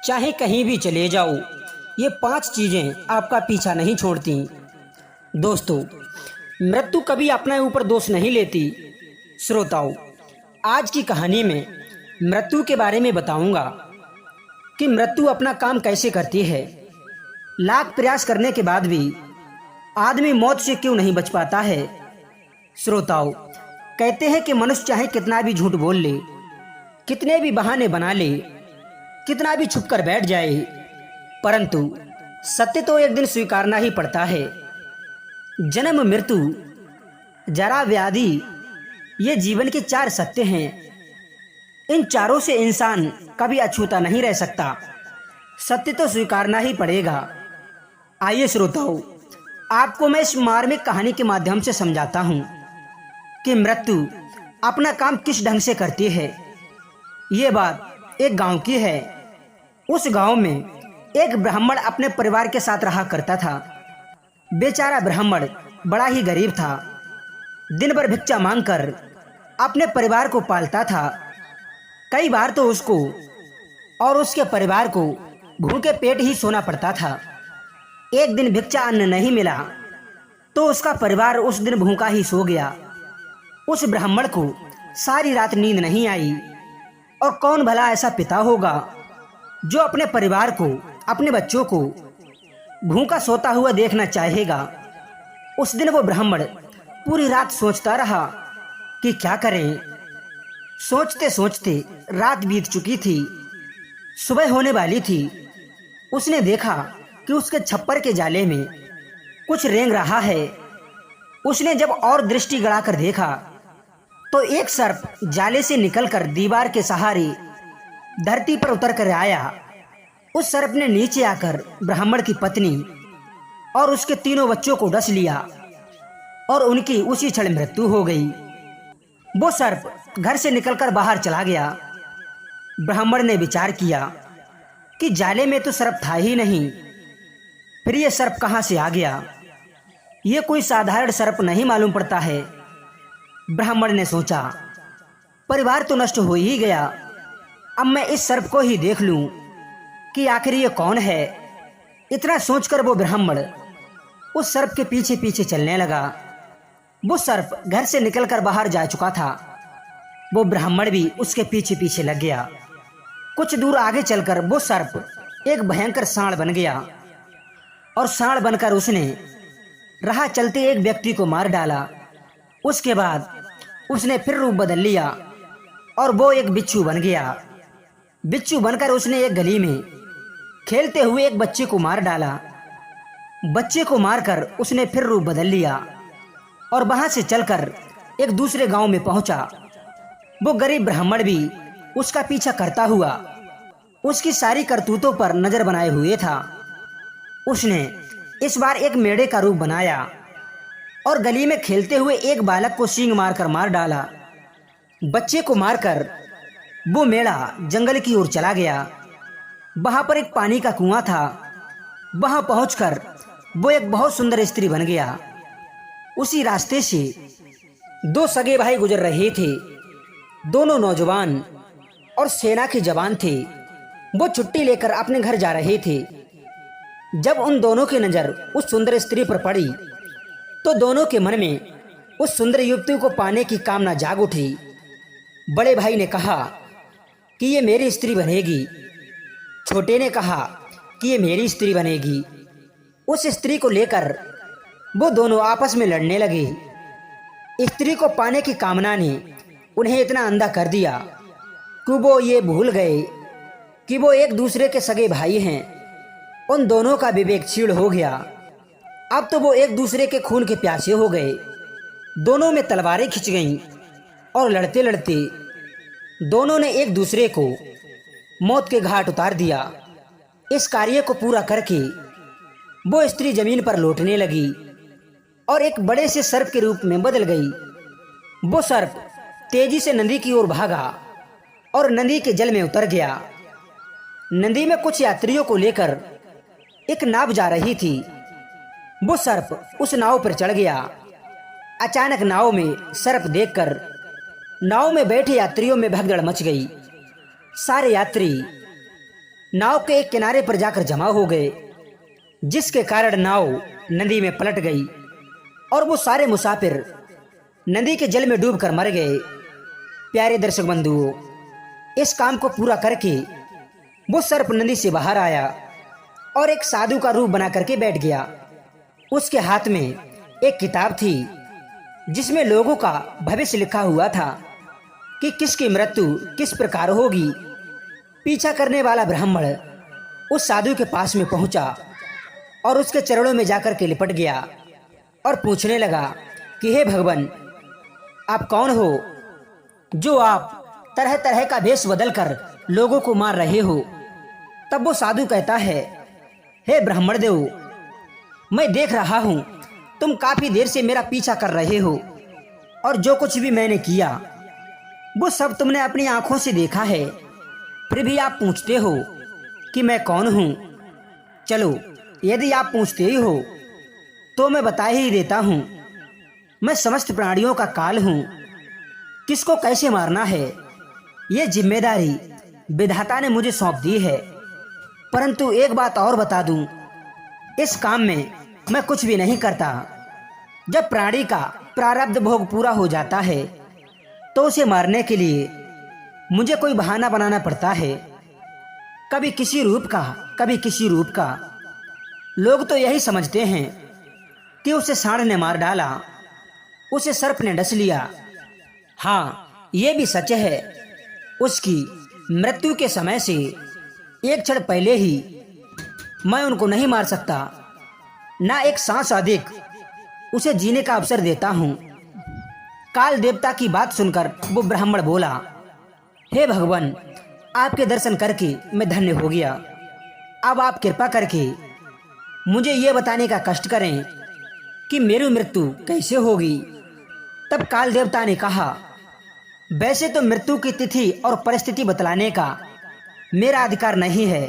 चाहे कहीं भी चले जाओ, ये 5 चीज़ें आपका पीछा नहीं छोड़ती। दोस्तों, मृत्यु कभी अपने ऊपर दोष नहीं लेती। श्रोताओं, आज की कहानी में मृत्यु के बारे में बताऊंगा कि मृत्यु अपना काम कैसे करती है। लाख प्रयास करने के बाद भी आदमी मौत से क्यों नहीं बच पाता है। श्रोताओं, कहते हैं कि मनुष्य चाहे कितना भी झूठ बोल ले, कितने भी बहाने बना ले, कितना भी छुप कर बैठ जाए, परंतु सत्य तो एक दिन स्वीकारना ही पड़ता है। जन्म, मृत्यु, जरा, व्याधि, ये जीवन के 4 सत्य हैं। इन चारों से इंसान कभी अछूता नहीं रह सकता। सत्य तो स्वीकारना ही पड़ेगा। आइए श्रोताओं, आपको मैं इस मार्मिक कहानी के माध्यम से समझाता हूँ कि मृत्यु अपना काम किस ढंग से करती है। ये बात एक गांव की है। उस गांव में एक ब्राह्मण अपने परिवार के साथ रहा करता था। बेचारा ब्राह्मण बड़ा ही गरीब था। दिन भर भिक्षा मांगकर अपने परिवार को पालता था। कई बार तो उसको और उसके परिवार को भूखे पेट ही सोना पड़ता था। एक दिन भिक्षा अन्न नहीं मिला तो उसका परिवार उस दिन भूखा ही सो गया। उस ब्राह्मण को सारी रात नींद नहीं आई। और कौन भला ऐसा पिता होगा जो अपने परिवार को, अपने बच्चों को भूखा सोता हुआ देखना चाहेगा। उस दिन वो ब्राह्मण पूरी रात सोचता रहा कि क्या करें। सोचते सोचते रात बीत चुकी थी। सुबह होने वाली थी। उसने देखा कि उसके छप्पर के जाले में कुछ रेंग रहा है। उसने जब और दृष्टि गड़ाकर देखा तो एक सर्प जाले से निकलकर दीवार के सहारे धरती पर उतर कर आया। उस सर्प ने नीचे आकर ब्राह्मण की पत्नी और उसके 3 बच्चों को डस लिया और उनकी उसी क्षण मृत्यु हो गई। वो सर्प घर से निकलकर बाहर चला गया। ब्राह्मण ने विचार किया कि जाले में तो सर्प था ही नहीं, फिर ये सर्प कहाँ से आ गया। ये कोई साधारण सर्प नहीं मालूम पड़ता है। ब्राह्मण ने सोचा, परिवार तो नष्ट हो ही गया, अब मैं इस सर्प को ही देख लूं कि आखिर ये कौन है। इतना सोचकर वो ब्राह्मण उस सर्प के पीछे पीछे चलने लगा। वो सर्प घर से निकलकर बाहर जा चुका था। वो ब्राह्मण भी उसके पीछे पीछे लग गया। कुछ दूर आगे चलकर वो सर्प एक भयंकर सांड बन गया और सांड बनकर उसने राह चलते एक व्यक्ति को मार डाला। उसके बाद उसने फिर रूप बदल लिया और वो एक बिच्छू बन गया। बिच्छू बनकर उसने एक गली में खेलते हुए एक बच्चे को मार डाला। बच्चे को मारकर उसने फिर रूप बदल लिया और वहां से चलकर एक दूसरे गांव में पहुंचा। वो गरीब ब्राह्मण भी उसका पीछा करता हुआ उसकी सारी करतूतों पर नजर बनाए हुए था। उसने इस बार एक मेढ़े का रूप बनाया और गली में खेलते हुए एक बालक को सींग मारकर मार डाला। बच्चे को मारकर वो मेढ़ा जंगल की ओर चला गया। वहां पर एक पानी का कुआं था। वहां पहुंचकर वो एक बहुत सुंदर स्त्री बन गया। उसी रास्ते से 2 सगे भाई गुजर रहे थे। दोनों नौजवान और सेना के जवान थे। वो छुट्टी लेकर अपने घर जा रहे थे। जब उन दोनों की नजर उस सुंदर स्त्री पर पड़ी तो दोनों के मन में उस सुंदर युवती को पाने की कामना जाग उठी। बड़े भाई ने कहा कि ये मेरी स्त्री बनेगी। छोटे ने कहा कि ये मेरी स्त्री बनेगी। उस स्त्री को लेकर वो दोनों आपस में लड़ने लगे। स्त्री को पाने की कामना ने उन्हें इतना अंधा कर दिया कि वो ये भूल गए कि वो एक दूसरे के सगे भाई हैं। उन दोनों का विवेक क्षीण हो गया। अब तो वो एक दूसरे के खून के प्यासे हो गए। दोनों में तलवारें खिंच गईं और लड़ते लड़ते दोनों ने एक दूसरे को मौत के घाट उतार दिया। इस कार्य को पूरा करके वो स्त्री जमीन पर लौटने लगी और एक बड़े से सर्प के रूप में बदल गई। वो सर्प तेजी से नदी की ओर भागा और नदी के जल में उतर गया। नदी में कुछ यात्रियों को लेकर एक नाव जा रही थी। वो सर्प उस नाव पर चढ़ गया। अचानक नाव में सर्प देखकर नाव में बैठे यात्रियों में भगदड़ मच गई। सारे यात्री नाव के एक किनारे पर जाकर जमा हो गए, जिसके कारण नाव नदी में पलट गई और वो सारे मुसाफिर नदी के जल में डूबकर मर गए। प्यारे दर्शक बंधुओं, इस काम को पूरा करके वो सर्प नदी से बाहर आया और एक साधु का रूप बना करके बैठ गया। उसके हाथ में एक किताब थी जिसमें लोगों का भविष्य लिखा हुआ था कि किसकी मृत्यु किस प्रकार होगी। पीछा करने वाला ब्राह्मण उस साधु के पास में पहुंचा और उसके चरणों में जाकर के लिपट गया और पूछने लगा कि हे भगवान, आप कौन हो जो आप तरह तरह का भेष बदल कर लोगों को मार रहे हो। तब वो साधु कहता है, हे ब्राह्मण देव, मैं देख रहा हूँ तुम काफी देर से मेरा पीछा कर रहे हो और जो कुछ भी मैंने किया वो सब तुमने अपनी आंखों से देखा है, फिर भी आप पूछते हो कि मैं कौन हूँ। चलो, यदि आप पूछते ही हो तो मैं बता ही देता हूँ। मैं समस्त प्राणियों का काल हूँ। किसको कैसे मारना है ये जिम्मेदारी विधाता ने मुझे सौंप दी है। परंतु एक बात और बता दूं, इस काम में मैं कुछ भी नहीं करता। जब प्राणी का प्रारब्ध भोग पूरा हो जाता है तो उसे मारने के लिए मुझे कोई बहाना बनाना पड़ता है, कभी किसी रूप का, कभी किसी रूप का। लोग तो यही समझते हैं कि उसे सांड ने मार डाला, उसे सर्प ने डस लिया। हाँ, ये भी सच है, उसकी मृत्यु के समय से एक क्षण पहले ही मैं उनको नहीं मार सकता, ना एक सांस अधिक उसे जीने का अवसर देता हूँ। काल देवता की बात सुनकर वो ब्राह्मण बोला, हे भगवान, आपके दर्शन करके मैं धन्य हो गया। अब आप कृपा करके मुझे ये बताने का कष्ट करें कि मेरी मृत्यु कैसे होगी। तब काल देवता ने कहा, वैसे तो मृत्यु की तिथि और परिस्थिति बतलाने का मेरा अधिकार नहीं है,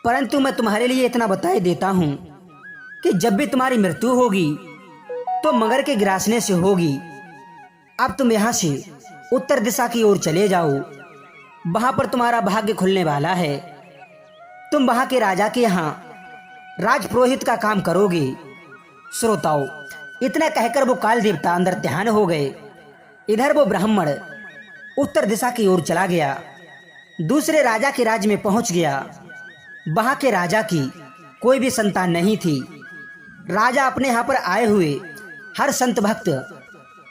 परंतु मैं तुम्हारे लिए इतना बता देता हूँ कि जब भी तुम्हारी मृत्यु होगी तो मगर के गिरासने से होगी। अब तुम यहाँ से उत्तर दिशा की ओर चले जाओ, वहां पर तुम्हारा भाग्य खुलने वाला है। तुम वहां के राजा के यहाँ राजपुरोहित का काम करोगे। श्रोताओ, इतना कहकर वो काल देवता अंदर ध्यान हो गए। इधर वो ब्राह्मण उत्तर दिशा की ओर चला गया, दूसरे राजा के राज्य में पहुंच गया। वहां के राजा की कोई भी संतान नहीं थी। राजा अपने यहाँ पर आए हुए हर संत भक्त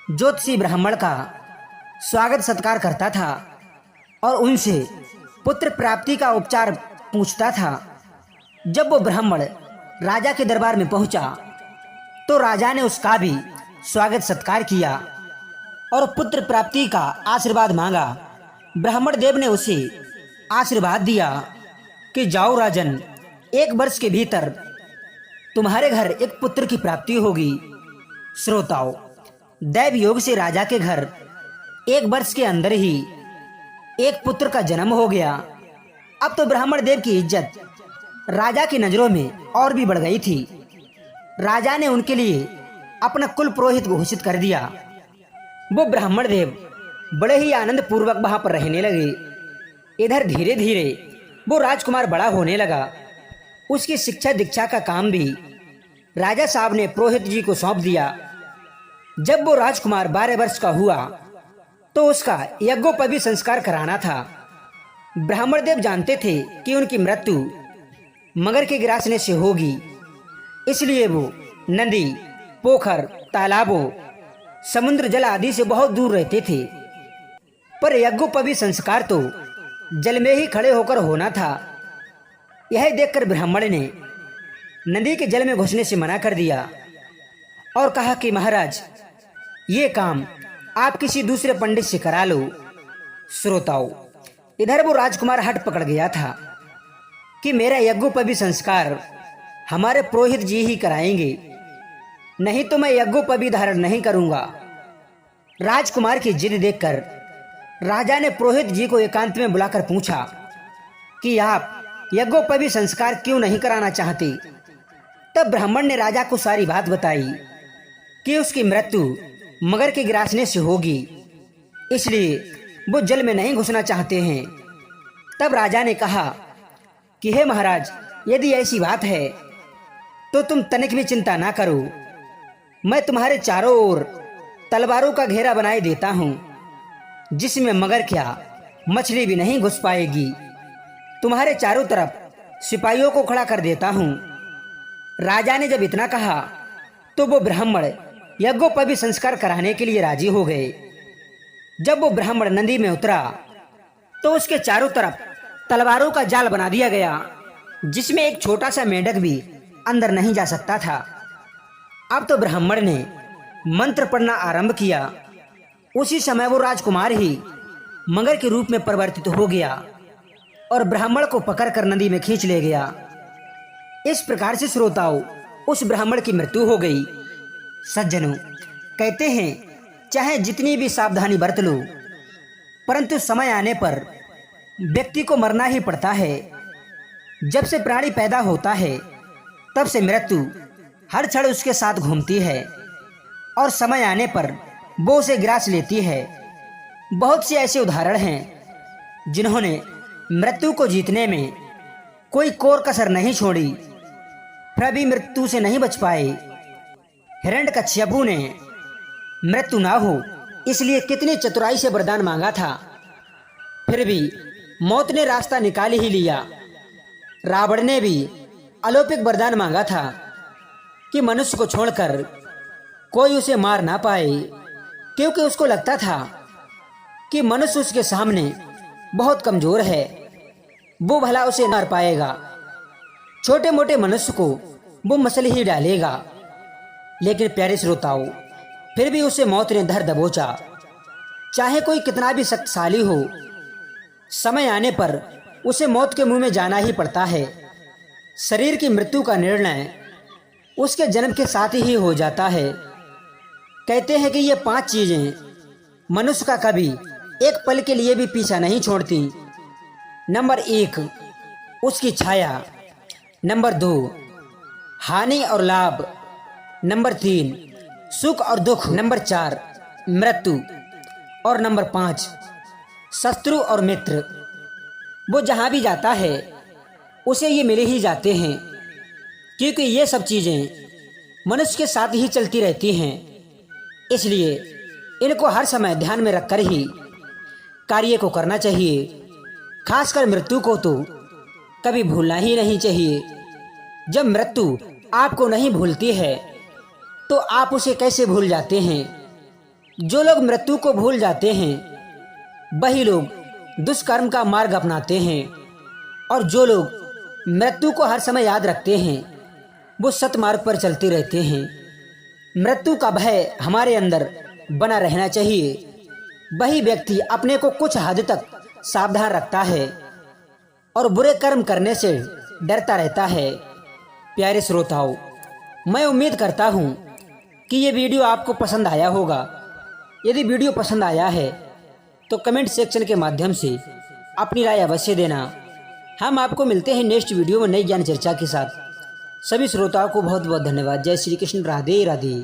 ज्योतिषी ब्राह्मण का स्वागत सत्कार करता था और उनसे पुत्र प्राप्ति का उपचार पूछता था। जब वो ब्राह्मण राजा के दरबार में पहुंचा तो राजा ने उसका भी स्वागत सत्कार किया और पुत्र प्राप्ति का आशीर्वाद मांगा। ब्राह्मण देव ने उसे आशीर्वाद दिया कि जाओ राजन, 1 वर्ष के भीतर तुम्हारे घर एक पुत्र की प्राप्ति होगी। श्रोताओं, दैव योग से राजा के घर 1 वर्ष के अंदर ही एक पुत्र का जन्म हो गया। अब तो ब्राह्मण देव की इज्जत राजा की नजरों में और भी बढ़ गई थी। राजा ने उनके लिए अपना कुल पुरोहित घोषित कर दिया। वो ब्राह्मण देव बड़े ही आनंद पूर्वक वहां पर रहने लगे। इधर धीरे धीरे वो राजकुमार बड़ा होने लगा। उसकी शिक्षा दीक्षा का काम भी राजा साहब ने पुरोहित जी को सौंप दिया। जब वो राजकुमार 12 वर्ष का हुआ तो उसका यज्ञोपवीत संस्कार कराना था। ब्राह्मण देव जानते थे कि उनकी मृत्यु मगर के गिरासने से होगी, इसलिए वो नदी, पोखर, तालाबों, समुद्र जल आदि से बहुत दूर रहते थे। पर यज्ञोपवीत संस्कार तो जल में ही खड़े होकर होना था। यह देखकर ब्राह्मण ने नदी के जल में घुसने से मना कर दिया और कहा कि महाराज, ये काम आप किसी दूसरे पंडित से करा लो। श्रोताओं, इधर वो राजकुमार हट पकड़ गया था कि मेरा यज्ञोपवीत संस्कार हमारे पुरोहित जी ही कराएंगे, नहीं तो मैं यज्ञोपवीत धारण नहीं करूंगा। राजकुमार की जिद देखकर राजा ने पुरोहित जी को एकांत में बुलाकर पूछा कि आप यज्ञोपवीत संस्कार क्यों नहीं कराना चाहते। तब ब्राह्मण ने राजा को सारी बात बताई कि उसकी मृत्यु मगर के गिरासने से होगी, इसलिए वो जल में नहीं घुसना चाहते हैं। तब राजा ने कहा कि हे महाराज, यदि ऐसी बात है तो तुम तनिक भी चिंता ना करो। मैं तुम्हारे चारों ओर तलवारों का घेरा बनाए देता हूँ, जिसमें मगर क्या मछली भी नहीं घुस पाएगी। तुम्हारे चारों तरफ सिपाहियों को खड़ा कर देता हूँ। राजा ने जब इतना कहा तो वो ब्राह्मण यज्ञोपवीत संस्कार कराने के लिए राजी हो गए। जब वो ब्राह्मण नदी में उतरा तो उसके चारों तरफ तलवारों का जाल बना दिया गया, जिसमें एक छोटा सा मेंढक भी अंदर नहीं जा सकता था। अब तो ब्राह्मण ने मंत्र पढ़ना आरंभ किया। उसी समय वो राजकुमार ही मगर के रूप में परिवर्तित हो गया और ब्राह्मण को पकड़कर नदी में खींच ले गया। इस प्रकार से श्रोताओं, उस ब्राह्मण की मृत्यु हो गई। सज्जनों, कहते हैं चाहे जितनी भी सावधानी बरत लो, परंतु समय आने पर व्यक्ति को मरना ही पड़ता है। जब से प्राणी पैदा होता है तब से मृत्यु हर क्षण उसके साथ घूमती है और समय आने पर वो उसे ग्रास लेती है। बहुत से ऐसे उदाहरण हैं जिन्होंने मृत्यु को जीतने में कोई कोर कसर नहीं छोड़ी, फिर भी मृत्यु से नहीं बच पाए। हिरण्यकश्यपु ने मृत्यु ना हो इसलिए कितनी चतुराई से वरदान मांगा था, फिर भी मौत ने रास्ता निकाल ही लिया। रावण ने भी अलौकिक वरदान मांगा था कि मनुष्य को छोड़कर कोई उसे मार ना पाए, क्योंकि उसको लगता था कि मनुष्य उसके सामने बहुत कमजोर है, वो भला उसे मार पाएगा। छोटे मोटे मनुष्य को वो मसल ही डालेगा। लेकिन प्यारे श्रोताओं, फिर भी उसे मौत ने धर दबोचा। चाहे कोई कितना भी शक्तिशाली हो, समय आने पर उसे मौत के मुंह में जाना ही पड़ता है। शरीर की मृत्यु का निर्णय उसके जन्म के साथ ही हो जाता है। कहते हैं कि ये 5 चीजें मनुष्य का कभी एक पल के लिए भी पीछा नहीं छोड़ती। नंबर 1, उसकी छाया। नंबर 2, हानि और लाभ। नंबर 3, सुख और दुख। नंबर 4, मृत्यु। और नंबर 5, शत्रु और मित्र। वो जहाँ भी जाता है उसे ये मिले ही जाते हैं, क्योंकि ये सब चीज़ें मनुष्य के साथ ही चलती रहती हैं। इसलिए इनको हर समय ध्यान में रखकर ही कार्य को करना चाहिए। खासकर मृत्यु को तो कभी भूलना ही नहीं चाहिए। जब मृत्यु आपको नहीं भूलती है तो आप उसे कैसे भूल जाते हैं? जो लोग मृत्यु को भूल जाते हैं वही लोग दुष्कर्म का मार्ग अपनाते हैं, और जो लोग मृत्यु को हर समय याद रखते हैं वो सतमार्ग पर चलते रहते हैं। मृत्यु का भय हमारे अंदर बना रहना चाहिए। वही व्यक्ति अपने को कुछ हद तक सावधान रखता है और बुरे कर्म करने से डरता रहता है। प्यारे श्रोताओं, मैं उम्मीद करता हूँ कि ये वीडियो आपको पसंद आया होगा। यदि वीडियो पसंद आया है तो कमेंट सेक्शन के माध्यम से अपनी राय अवश्य देना। हम आपको मिलते हैं नेक्स्ट वीडियो में नई ज्ञान चर्चा के साथ। सभी श्रोताओं को बहुत बहुत धन्यवाद। जय श्री कृष्ण। राधे राधे।